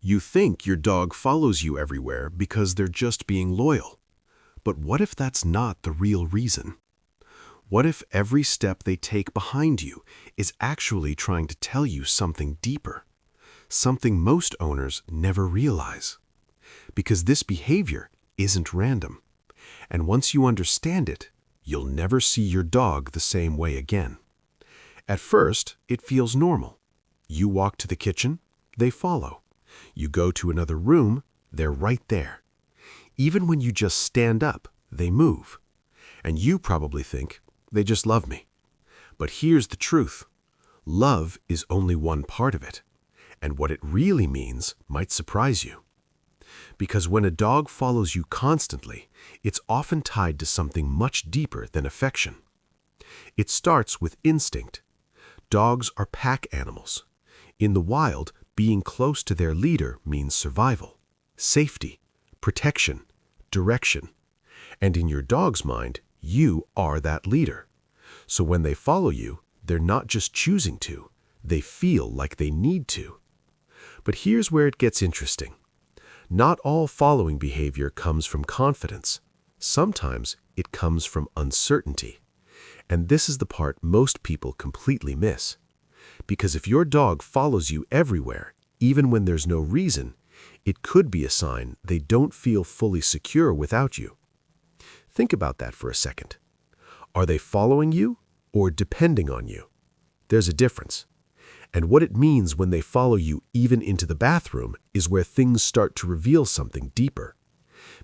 You think your dog follows you everywhere because they're just being loyal. But what if that's not the real reason? What if every step they take behind you is actually trying to tell you something deeper? Something most owners never realize. Because this behavior isn't random. And once you understand it, you'll never see your dog the same way again. At first, it feels normal. You walk to the kitchen, they follow. You go to another room, they're right there. Even when you just stand up, they move. And you probably think, they just love me. But here's the truth. Love is only one part of it. And what it really means might surprise you. Because when a dog follows you constantly, it's often tied to something much deeper than affection. It starts with instinct. Dogs are pack animals. In the wild, being close to their leader means survival, safety, protection, direction. And in your dog's mind, you are that leader. So when they follow you, they're not just choosing to, they feel like they need to. But here's where it gets interesting. Not all following behavior comes from confidence. Sometimes it comes from uncertainty. And this is the part most people completely miss. Because if your dog follows you everywhere, even when there's no reason, it could be a sign they don't feel fully secure without you. Think about that for a second. Are they following you or depending on you? There's a difference. And what it means when they follow you even into the bathroom is where things start to reveal something deeper.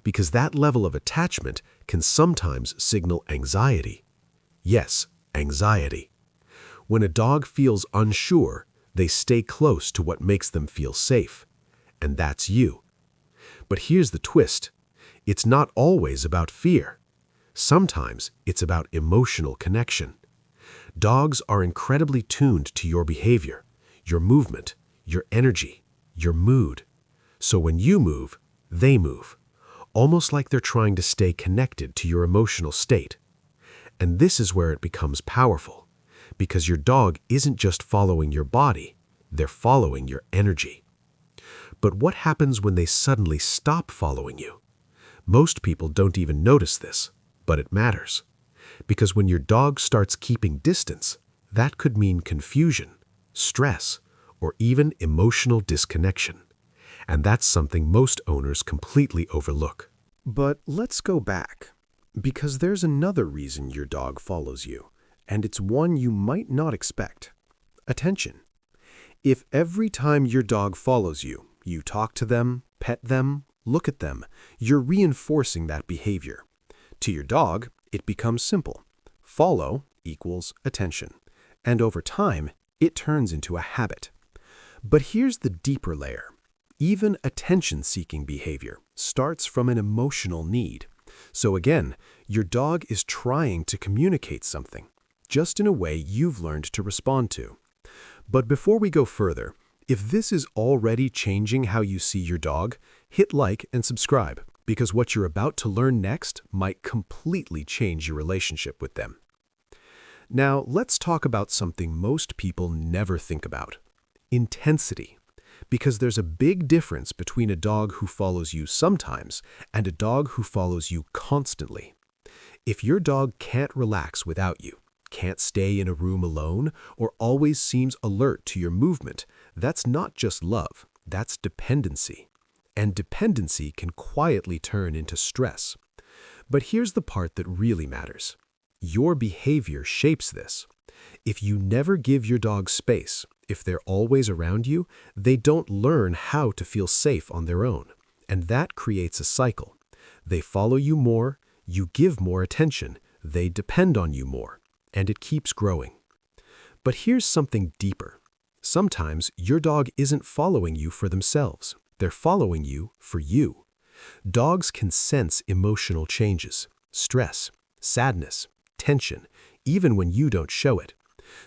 Because that level of attachment can sometimes signal anxiety. Yes, anxiety. When a dog feels unsure, they stay close to what makes them feel safe. And that's you. But here's the twist. It's not always about fear. Sometimes it's about emotional connection. Dogs are incredibly tuned to your behavior, your movement, your energy, your mood. So when you move, they move, almost like they're trying to stay connected to your emotional state. And this is where it becomes powerful, because your dog isn't just following your body, they're following your energy. But what happens when they suddenly stop following you? Most people don't even notice this, but it matters. Because when your dog starts keeping distance, that could mean confusion, stress, or even emotional disconnection. And that's something most owners completely overlook. But let's go back, because there's another reason your dog follows you, and it's one you might not expect. Attention. If every time your dog follows you, you talk to them, pet them, look at them, you're reinforcing that behavior. To your dog, it becomes simple. Follow equals attention. And over time, it turns into a habit. But here's the deeper layer. Even attention-seeking behavior starts from an emotional need. So again, your dog is trying to communicate something, just in a way you've learned to respond to. But before we go further, if this is already changing how you see your dog, hit like and subscribe, because what you're about to learn next might completely change your relationship with them. Now, let's talk about something most people never think about: intensity. Because there's a big difference between a dog who follows you sometimes and a dog who follows you constantly. If your dog can't relax without you, can't stay in a room alone, or always seems alert to your movement, that's not just love, that's dependency. And dependency can quietly turn into stress. But here's the part that really matters. Your behavior shapes this. If you never give your dog space, if they're always around you, they don't learn how to feel safe on their own. And that creates a cycle. They follow you more, you give more attention, they depend on you more, and it keeps growing. But here's something deeper. Sometimes your dog isn't following you for themselves. They're following you for you. Dogs can sense emotional changes, stress, sadness, tension, even when you don't show it.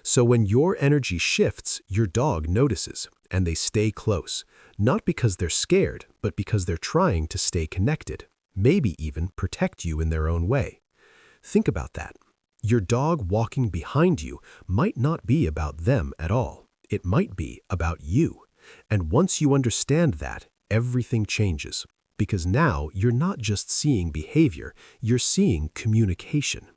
So when your energy shifts, your dog notices, and they stay close, not because they're scared, but because they're trying to stay connected, maybe even protect you in their own way. Think about that. Your dog walking behind you might not be about them at all. It might be about you. And once you understand that, everything changes. Because now you're not just seeing behavior, you're seeing communication.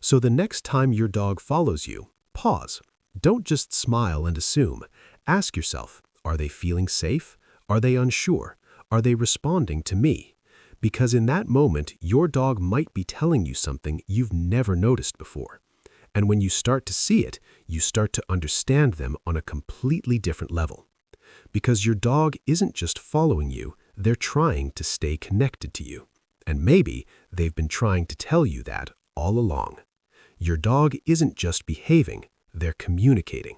So the next time your dog follows you, pause. Don't just smile and assume. Ask yourself, are they feeling safe? Are they unsure? Are they responding to me? Because in that moment, your dog might be telling you something you've never noticed before. And when you start to see it, you start to understand them on a completely different level. Because your dog isn't just following you, they're trying to stay connected to you. And maybe they've been trying to tell you that all along. Your dog isn't just behaving, they're communicating.